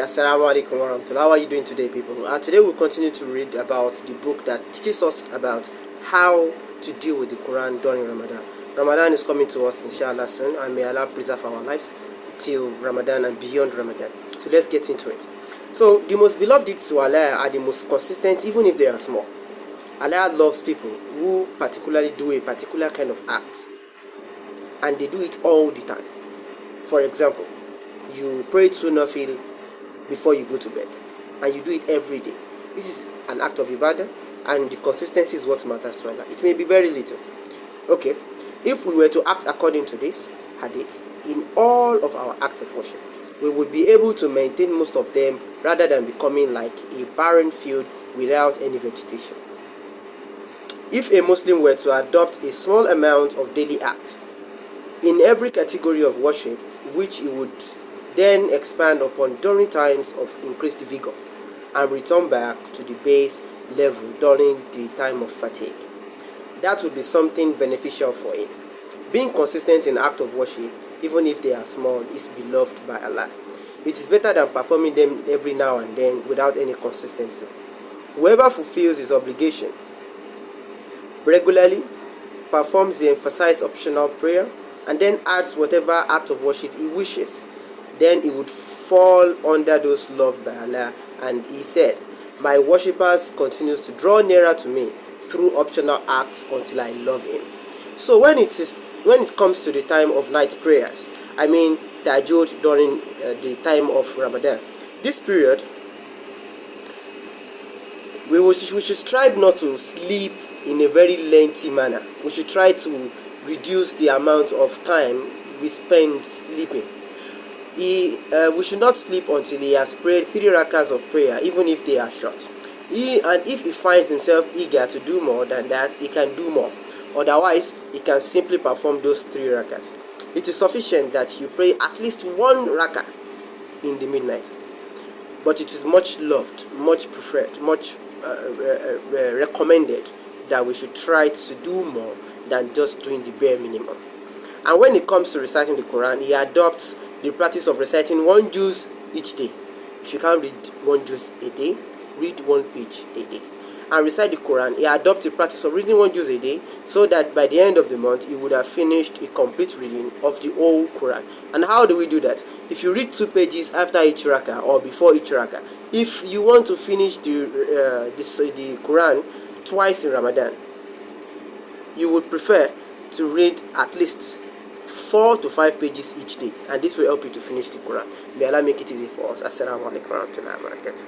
Assalamu alaikum warahmatullahi. How are you doing today, people? Today we'll continue to read about the book that teaches us about how to deal with the Quran during Ramadan. Ramadan is coming to us inshallah soon, and may Allah preserve our lives till Ramadan and beyond Ramadan. So let's get into it. So the most beloved deeds to Allah are the most consistent, even if they are small. Allah loves people who particularly do a particular kind of act, and they do it all the time. For example, you pray Sunnah before you go to bed, and you do it every day. This is an act of ibadah, and the consistency is what matters to Allah. It may be very little. Okay, if we were to act according to this hadith in all of our acts of worship, we would be able to maintain most of them rather than becoming like a barren field without any vegetation. If a Muslim were to adopt a small amount of daily acts in every category of worship, which he would then expand upon during times of increased vigor and return back to the base level during the time of fatigue, that would be something beneficial for him. Being consistent in act of worship, even if they are small, is beloved by Allah. It is better than performing them every now and then without any consistency. Whoever fulfills his obligation regularly, performs the emphasized optional prayer, and then adds whatever act of worship he wishes, then he would fall under those loved by Allah. And he said, "My worshippers continues to draw nearer to me through optional acts until I love him." So when it comes to the time of night prayers, I mean tahajjud during the time of Ramadan, this period we should strive not to sleep in a very lengthy manner. We should try to reduce the amount of time we spend sleeping. We should not sleep until he has prayed 3 rakahs of prayer, even if they are short. And if he finds himself eager to do more than that, he can do more. Otherwise, he can simply perform those 3 rakahs. It is sufficient that you pray at least 1 rakah in the midnight. But it is much loved, much preferred, much recommended that we should try to do more than just doing the bare minimum. And when it comes to reciting the Quran, he adopts the practice of reciting 1 juz each day. If you can't read 1 juz a day, read 1 page a day. And recite the Quran, he adopts the practice of reading 1 juz a day, so that by the end of the month, he would have finished a complete reading of the whole Quran. And how do we do that? If you read 2 pages after each rakah or before each rakah, if you want to finish the Quran twice in Ramadan, you would prefer to read at least 4 to 5 pages each day, and this will help you to finish the Quran. May Allah make it easy for us. Assalamu alaikum warahmatullahi wabarakatuh.